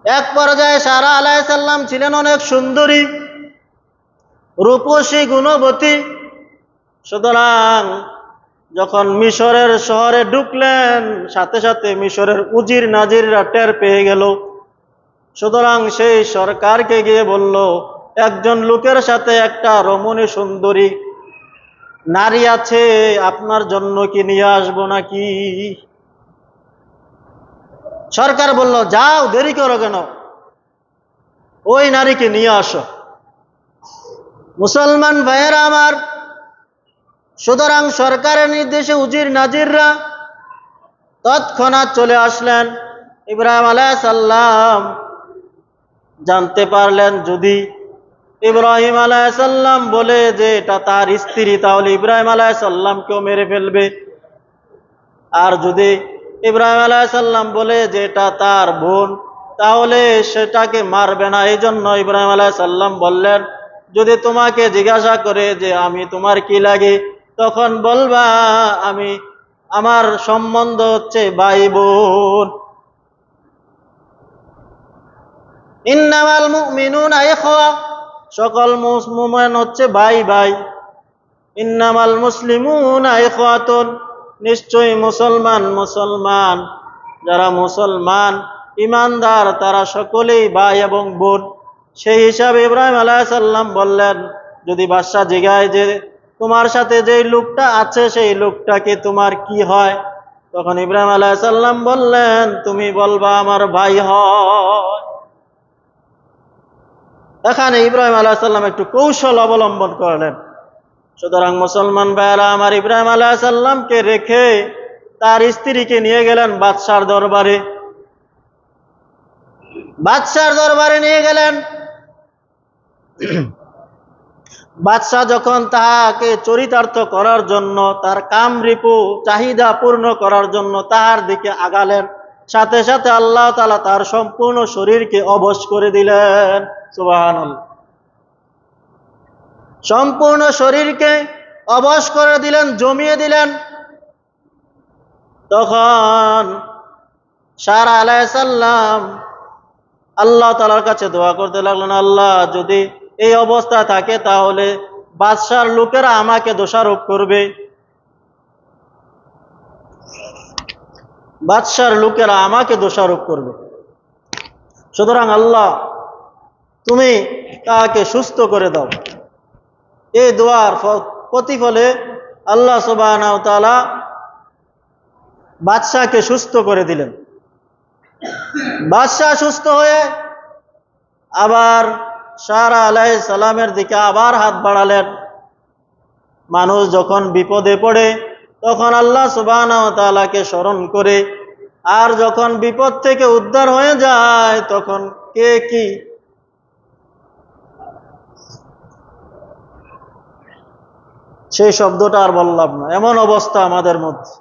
এক পর্যায়ে সারা আলাইহিস সালাম ছিলেন অনেক সুন্দরী, রূপসী, গুণবতী। সুতরাং যখন মিশরের শহরে ঢুকলেন, সাথে সাথে মিশরের উজির নাজিররা টের পেয়ে গেল। সুতরাং সেই সরকারকে গিয়ে বলল, একজন লোকের সাথে একটা রমণী সুন্দরী নারী আছে, আপনার জন্য কি নিয়ে আসবো নাকি? সরকার বলল, যাও, দেরি করো কেন, ওই নারীকে নিয়ে আসো। মুসলমান ভাইয়েরা আমার, সুতরাং সরকারের নির্দেশে উজির নাজিররা তৎক্ষণাৎ চলে আসলেন। ইব্রাহিম আলাইহিস সালাম জানতে পারলেন, যদি ইব্রাহিম আলাইহিস সালাম বলে যে এটা তার স্ত্রী, তাহলে ইব্রাহিম আলাইহিস সালামকেও মেরে ফেলবে। আর যদি ইব্রাহিম আলাইহিস সালাম বলে যে এটা তার বোন, তাহলে সেটাকে মারবে না। এই জন্য ইব্রাহিম আলাইহিস সালাম বললেন, যদি তোমাকে জিজ্ঞাসা করে যে আমি তোমার কি লাগে, তখন বলবা আমার সম্বন্ধ হচ্ছে ভাই বোন। ইন্নামাল মুমিনুনা ইখওয়া, সকল মুমিন হচ্ছে ভাই ভাই। ইন্নামাল মুসলিমুনা ইখওয়াতুন, নিশ্চয়ই মুসলমান, যারা মুসলমান ইমানদার তারা সকলেই ভাই এবং বোন। সেই হিসাবে ইব্রাহিম আলাইহিস সালাম বললেন, যদি বাদশা জিগায় যে তোমার সাথে যে লোকটা আছে সেই লোকটাকে তোমার কি হয়, তখন ইব্রাহিম আলাইহিস সালাম বললেন, তুমি বলবা আমার ভাই হয়। এখানে ইব্রাহিম আলাইহিস সালাম একটু কৌশল অবলম্বন করলেন। সুতরাং মুসলমান ভাইয়েরা আমার, ইব্রাহিম আলাইহিস সালামকে রেখে তার স্ত্রীকে নিয়ে গেলেন বাদশার দরবারে। বাদশার দরবারে নিয়ে গেলেন। বাদশাহ যখন তাহাকে চরিতার্থ করার জন্য, তার কামরিপু চাহিদা পূর্ণ করার জন্য তাহার দিকে আগালেন, সাথে সাথে আল্লাহ তাআলা তার সম্পূর্ণ শরীরকে অবশ করে দিলেন। সুবহানাল্লাহ। সম্পূর্ণ শরীরকে অবশ করে দিলেন, জমিয়ে দিলেন। তখন সারা আলাইহিস সালাম আল্লাহ তাআলার কাছে দোয়া করতে লাগলেন, আল্লাহ, যদি এই অবস্থা থাকে তাহলে বাদশার লোকেরা আমাকে দোষারোপ করবে, বাদশার লোকেরা আমাকে দোষারোপ করবে। সুতরাং আল্লাহ, তুমি তাকে সুস্থ করে দাও। এই দোয়ার প্রতিফলে আল্লাহ সুবহানাহু ওয়া তাআলা বাদশাকে সুস্থ করে দিলেন। বাদশাহ সুস্থ হয়ে আবার সারা আলাইহিস সালামের দিকে আবার হাত বাড়ালেন। মানুষ যখন বিপদে পড়ে তখন আল্লাহ সুবহানাহু ওয়া তাআলাকে স্মরণ করে, আর যখন বিপদ থেকে উদ্ধার হয়ে যায় তখন কে কি সেই শব্দটা আর বললাম না, এমন অবস্থা আমাদের মধ্যে।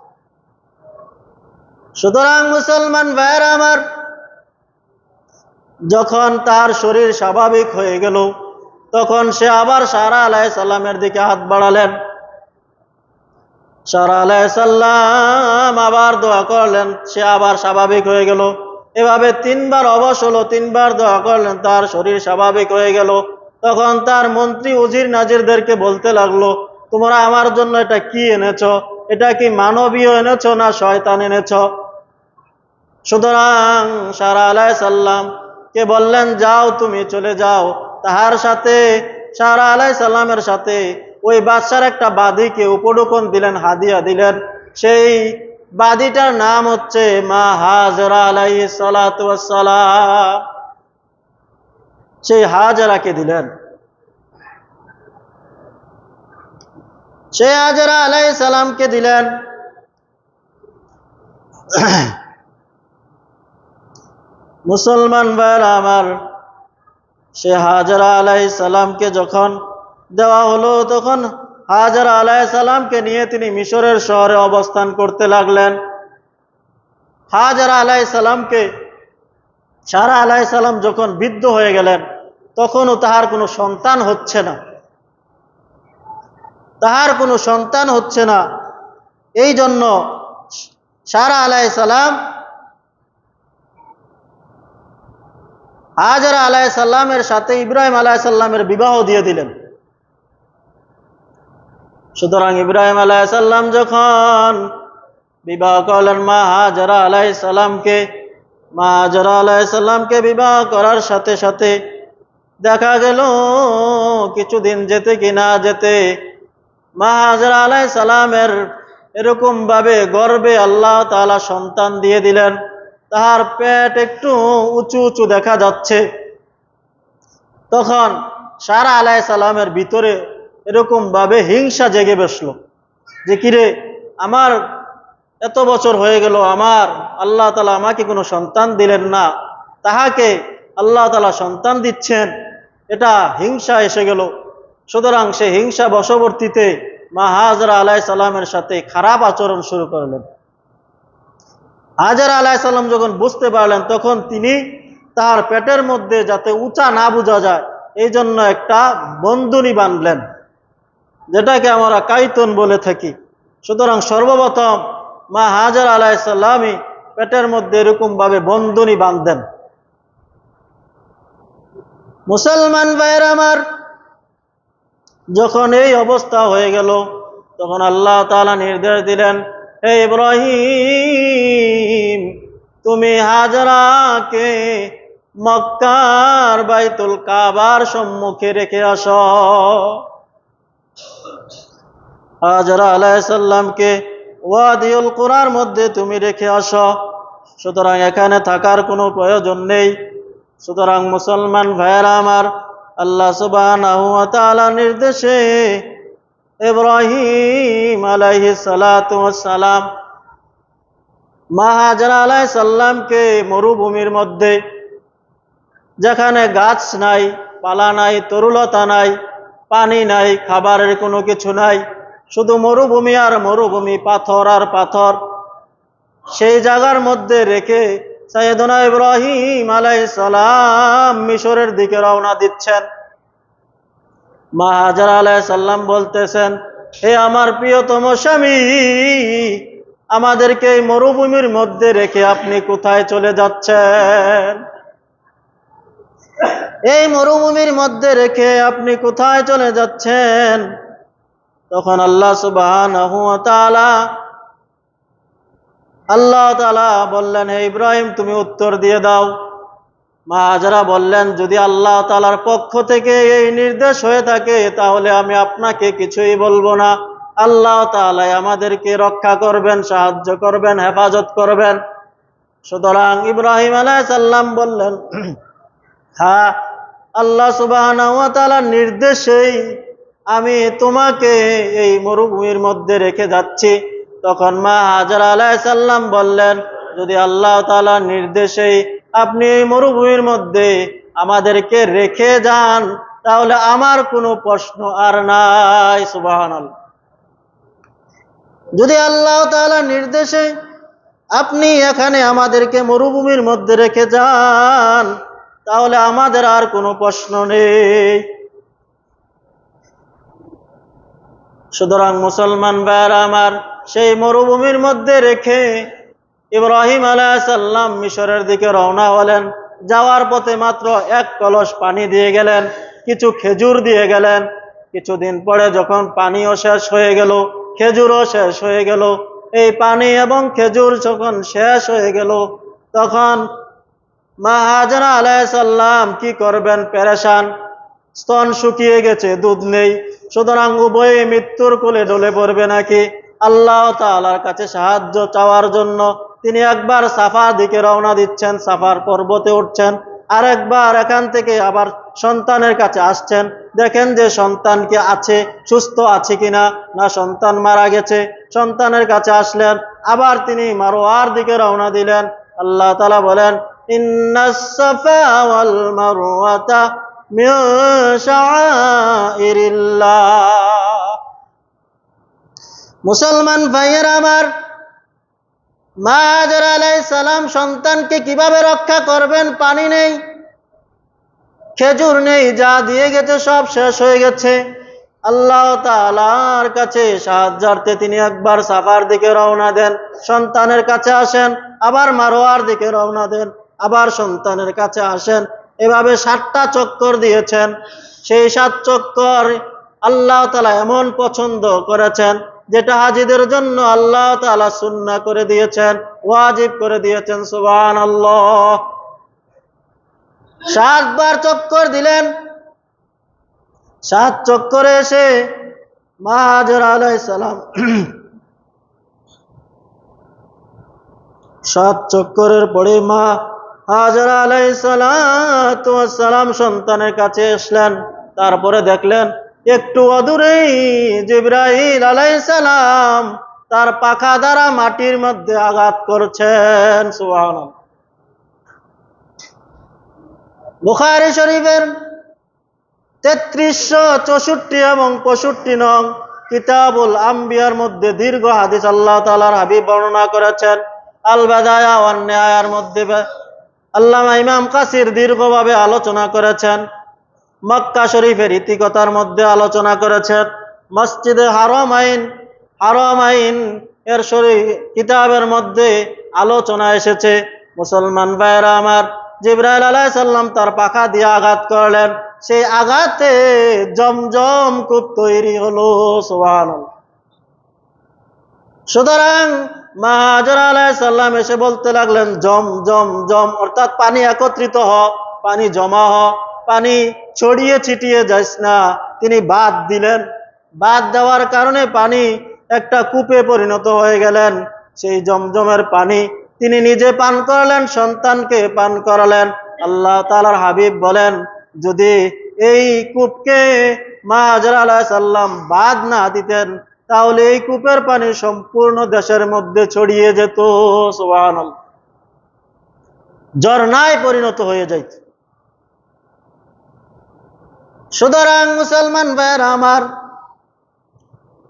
সুতরাং মুসলমান ভাইয়েরা আমার, যখন তার শরীর স্বাভাবিক হয়ে গেল তখন সে আবার সারা আলাইহিস সালামের দিকে হাত বাড়ালেন। সারা আলাইহিস সালাম আবার দোয়া করলেন, সে আবার স্বাভাবিক হয়ে গেল। এভাবে তিনবার অবশ হলো, তিনবার দোয়া করলেন, তার শরীর স্বাভাবিক হয়ে গেল। তখন তার মন্ত্রী উজির নাজিরদেরকে বলতে লাগলো, তোমরা আমার জন্য এটা কি এনেছো? এটা কি মানবীয় এনেছো না শয়তান এনেছো? সুতরাং সারা আলাইহিস সালাম কে বললেন, যাও, তুমি চলে যাও। তাহার সাথে সারা আলাইহিস সালামের সাথে ওই বাদশার একটা বাদীকে উপঢৌকন দিলেন, হাদিয়া দিলেন। সেই বাদীটার নাম হচ্ছে মা হাজেরা আলাইহিস সালাতু ওয়াস সালাম। সেই হাজেরাকে দিলেন। সেই হাজেরা আলাইহিস সালামকে দিলেন। মুসলমান ভাইরা আমার, সে হাজেরা আলাইহিস সালামকে যখন দেওয়া হলো, তখন হাজরা আলাইহিস সালামকে নিয়ে তিনি মিশরের শহরে অবস্থান করতে লাগলেন। হাজরা আলাইহিস সালামকে সারা আলাইহিস সালাম যখন বৃদ্ধ হয়ে গেলেন, তখনও তাহার কোনো সন্তান হচ্ছে না, তাহার কোনো সন্তান হচ্ছে না। এই জন্য সারা আলাইহিস সালাম হাজরা আলাইহিস সালামের সাথে ইব্রাহিম আলাইহিস সালামের বিবাহ দিয়ে দিলেন। সুতরাং ইব্রাহিম আলাইহিস সালাম যখন বিবাহ করলেন মা হাজরা আলাইহিস সালামকে, মা হাজরা আলাইহিস সালামকে বিবাহ করার সাথে সাথে দেখা গেল কিছুদিন যেতে কি না যেতে মা হাজরা আলাইহিস সালামের এরকম ভাবে গর্ভে আল্লাহ তাআলা সন্তান দিয়ে দিলেন, তাহার পেট একটু উঁচু উঁচু দেখা যাচ্ছে। তখন সারা আলাইহিস সালামের ভিতরে এরকম ভাবে হিংসা জেগে বসলো যে কিরে, আমার এত বছর হয়ে গেল, আমার আল্লাহ তাআলা আমাকে কোনো সন্তান দিলেন না, তাহাকে আল্লাহ তাআলা সন্তান দিচ্ছেন, এটা হিংসা এসে গেল। সুতরাং সে হিংসা বশবর্তীতে মা হাজরা আলাইহিস সালামের সাথে খারাপ আচরণ শুরু করলেন। হাজরা আলাইহিস সালাম যখন বুঝতে পারলেন, তখন তিনি তার পেটের মধ্যে যাতে উঁচা না বোঝা যায় এই জন্য একটা বন্ধনী বাঁধলেন, যেটাকে আমরা কাইতন বলে থাকি। সুতরাং সর্বপ্রথম মা হাজরা আলাইহিস সালামই পেটের মধ্যে এরকম ভাবে বন্ধনী বাঁধলেন। মুসলমান ভাইয়ের আমার, যখন এই অবস্থা হয়ে গেল, তখন আল্লাহ তাআলা নির্দেশ দিলেন, হে ইব্রাহিম, তুমি হাজরাকে মক্কার বাইতুল কাবার সম্মুখে রেখে আসো। হাজরা আলাইহিস সালামকে ওয়াদিউল কুরার মধ্যে তুমি রেখে আসো। সুতরাং এখানে থাকার কোনো প্রয়োজন নেই। সুতরাং মুসলমান ভাইয়েরা আমার, আল্লাহ সুবহানাহু ওয়া তাআলা নির্দেশে ইব্রাহিম আলাইহিস সালাতু ওয়াস সালাম মা হাজরা আলাইহিস সালামকে মরুভূমির মধ্যে, যেখানে গাছ নাই, পালা নাই, তরুলতা নাই, পানি নাই, খাবারের কোনো কিছু নাই, শুধু মরুভূমি আর মরুভূমি, পাথর আর পাথর, সেই জায়গার মধ্যে রেখে সাইয়েদনা ইব্রাহিম আলাইহিস সালাম মিশরের দিকে রওনা দিচ্ছেন। মা হাজরা আলাইহিস সালাম বলতেছেন, হে আমার প্রিয়তম স্বামী, আমাদেরকে এই মরুভূমির মধ্যে রেখে আপনি কোথায় চলে যাচ্ছেন? এই মরুভূমির মধ্যে রেখে আপনি কোথায় চলে যাচ্ছেন? তখন আল্লাহ সুবহানাহু ওয়া তাআলা বললেন, হে ইব্রাহিম, তুমি উত্তর দিয়ে দাও। মা হাজরা বললেন, যদি আল্লাহ তাআলার পক্ষ থেকে এই নির্দেশ হয়ে থাকে তাহলে আমি আপনাকে কিছুই বলবো না। আল্লাহ তাআলা আমাদেরকে রক্ষা করবেন, সাহায্য করবেন, হেফাজত করবেন। সুতরাং ইব্রাহিম আলাইহিস সালাম বললেন, হ্যাঁ, আল্লাহ সুবহানাহু ওয়া তাআলার নির্দেশেই আমি তোমাকে এই মরুভূমির মধ্যে রেখে যাচ্ছি। তখন মা হাজরা আলাইহিস সালাম বললেন, যদি আল্লাহ তাআলার নির্দেশেই আপনি এই মরুভূমির মধ্যে আমাদেরকে রেখে যান তাহলে আমার কোনো প্রশ্ন আর নাই। সুবহানাল্লাহ। যদি আল্লাহ তাআলার নির্দেশে আপনি এখানে আমাদেরকে মরুভূমির মধ্যে রেখে যান তাহলে আমাদের আর কোনো প্রশ্ন নেই। সুতরাং মুসলমান ভাইয়েরা আমার, সেই মরুভূমির মধ্যে রেখে ইব্রাহিম আলাইহিস সালাম মিশরের দিকে রওনা হলেন। যাওয়ার পথে মাত্র এক কলস পানি দিয়ে গেলেন, কিছু খেজুর দিয়ে গেলেন। কিছুদিন পরে যখন পানিও শেষ হয়ে গেল, খেজুরও শেষ হয়ে গেল, এই পানি এবং খেজুর যখন শেষ হয়ে গেল, তখন মা হাজরা আলাইহিস সালাম কি করবেন, পেরেশান। স্তন শুকিয়ে গেছে, দুধ নেই। সুতরাং উভয়ে মৃত্যুর কোলে ঢলে পড়বে নাকি। আল্লাহ তাআলার কাছে সাহায্য চাওয়ার জন্য তিনি একবার সাফার দিকে রওনা দিচ্ছেন, সাফার পর্বতে উঠছেন, আর একবার এখান থেকে আবার সন্তানের কাছে আসছেন। দেখেন যে সন্তান কি আছে, সুস্থ আছে কিনা, না সন্তান মারা গেছে। সন্তানের কাছে আসলেন, আবার তিনি মারওয়ার দিকে রওনা দিলেন। আল্লাহ তাআলা বলেন, ইন্নাস সাফা ওয়াল মারওয়াতা মিন শাআইরিল্লাহ। মুসলমান ভাইয়েরা আমার, মা হাজেরা আলাইহিস সালাম সন্তানকে কিভাবে রক্ষা করবেন? পানি নেই, খেজুর নেই, যা দিয়ে গেছে সব শেষ হয়ে গেছে। আল্লাহ তাআলার কাছে সাহায্যার্থে তিনি একবার সাফার দিকে রওনা দেন, সন্তানের কাছে আসেন, আবার মারোয়ার দিকে রওনা দেন, আবার সন্তানের কাছে আসেন। এভাবে 7টা চক্কর দিয়েছেন। সেই 7 চক্কর আল্লাহ তাআলা এমন পছন্দ করেছেন, যেটা হাজীদের জন্য আল্লাহ তাআলা সুন্নাহ করে দিয়েছেন, ওয়াজিব করে দিয়েছেন। সুবহানাল্লাহ। 7 বার চক্কর দিলেন। 7 চক্করে এসে মা হাজেরা আলাইহিস সালাম 7 চক্করের পরে মা হাজেরা আলাইহিস সালাম সন্তানের কাছে আসলেন। তারপরে দেখলেন একটু অদূরেই জিবরাইল আলাইহিস সালাম তার পাখা দ্বারা মাটির মধ্যে আঘাত করছেন। সুবহানাল্লাহ। বুখারী শরীফের 3364 এবং 65 নং কিতাবুল আম্বিয়ার মধ্যে দীর্ঘ হাদিস আল্লাহ তাআলার হাবিব বর্ণনা করেছেন। আল বাদায়া ওয়ান নিহায়ার মধ্যে আল্লামা ইমাম কাসির দীর্ঘভাবে আলোচনা করেছেন। মক্কা শরীফের ইতিকথার মধ্যে আলোচনা করেছেন। মসজিদে হারামাইন এর কিতাবের মধ্যে আলোচনা এসেছে। মুসলমান ভাইয়েরা আমার, জিবরাইল আলাইহিস সালাম তার পাখা দিয়ে আঘাত করলেন, সেই আঘাতে জমজম কূপ তৈরি হলো। সুবহানাল্লাহ। সুতরাং মা হাজেরা আলাইহিস সালাম এসে বলতে লাগলেন, জম জম জম, অর্থাৎ পানি একত্রিত হ, পানি জমা হ, পানি ছড়িয়ে ছিটিয়ে যাস না। তিনি বাদ দিলেন। বাদ দেওয়ার কারণে পানি একটা কূপে পরিণত হয়ে গেলেন। সেই জমজমের পানি তিনি নিজে পান করলেন, সন্তানকে পান করালেন। আল্লাহ তাআলার হাবিব বলেন, যদি এই কূপকে মা হাজেরা আলাইহিস সালাম বাদ না দিতেন, তাহলে এই কূপের পানি সম্পূর্ণ দেশের মধ্যে ছড়িয়ে যেত। সুবহানাল্লাহ। ঝর্ণায় পরিণত হয়ে যাইত। সুতরাং মুসলমান ভাইয়েরা আমার,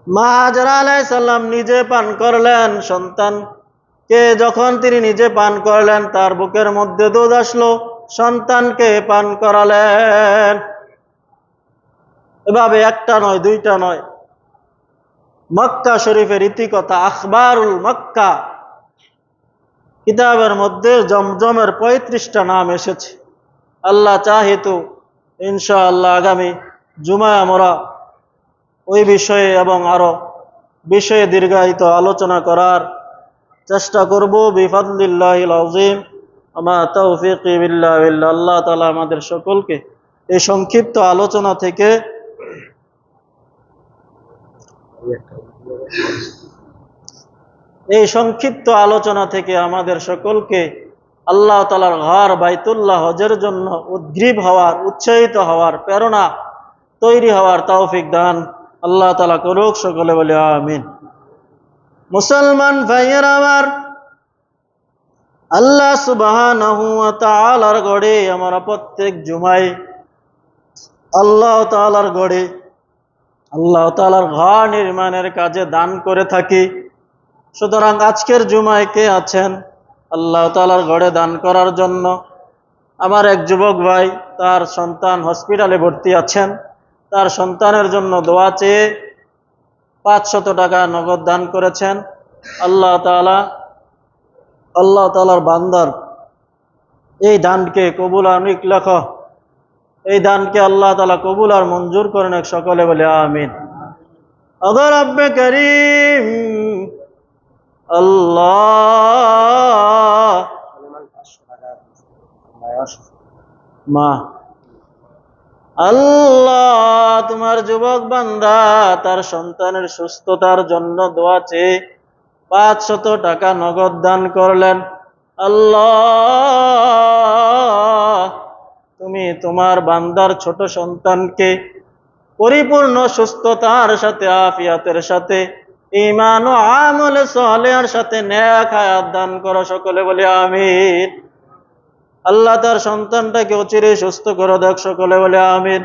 মা হাজেরা আলাইহিস সালাম নিজে পান করলেন। সন্তানকে যখন তিনি নিজে পান করলেন, তার বুকের মধ্যে দুধ আসলো, সন্তানকে পান করালেন। এভাবে একটা নয়, দুইটা নয়। মক্কা শরীফের ইতিকথা আখবারুল মক্কা কিতাবের মধ্যে জমজমের 35টা নাম এসেছে। আল্লাহ চাহিত ইনশাআল্লাহ আগামী জুমায় আমরা ওই বিষয়ে এবং আরো বিষয়ে দীর্ঘায়িত আলোচনা করার চেষ্টা করব। বিফাদলিল্লাহিল আযীম, আমা তাওফীকি বিল্লাহ। আল্লাহ তাআলা আমাদের সকলকে এই সংক্ষিপ্ত আলোচনা থেকে আমাদের সকলকে আল্লাহ তাআলার ঘর বাইতুল্লাহ হজের জন্য উদ্গ্রীব হওয়ার, উৎসাহিত হওয়ার, প্রেরণা তৈরি হওয়ার তৌফিক দান আল্লাহ তাআলা করুক। সকলে বলি আমিন। মুসলমান ভাইয়েরা আমার, আল্লাহ সুবহানাহু ওয়া তাআলার গড়ে আমরা প্রত্যেক জুমায় আল্লাহ তাআলার গড়ে আল্লাহ তাআলার ঘর নির্মাণের কাজে দান করে থাকি। সুতরাং আজকের জুমায় কে আছেন আল্লাহ তাআলার ঘরে দান করার জন্য? আমার এক যুবক ভাই, তার সন্তান হসপিটালে ভর্তি আছেন। তার সন্তানের জন্য দোয়া চেয়ে 500 টাকা নগদ দান করেছেন। আল্লাহ তাআলার বান্দার এই দানকে কবুল আর নিকলাখ, এই দানকে আল্লাহ তাআলা কবুল আর মঞ্জুর করেন। সকলে বলে আমিন। আল্লাহ রব্বে করিম, আল্লাহ তোমার যুবক বান্দা তার সন্তানের সুস্থতার জন্য দোয়া চেয়ে 500 টাকা নগদ দান করলেন। আল্লাহ, তুমি তোমার বান্দার ছোট সন্তানকে পরিপূর্ণ সুস্থতার সাথে, আফিয়াতের সাথে, ঈমান ও আমল সালেহের সাথে নেক হায়াত দান করো। সকলে বলি আমিন। আল্লাহ তার সন্তানটাকে অচিরে সুস্থ করে দেখ, সকলে বলে আমিন।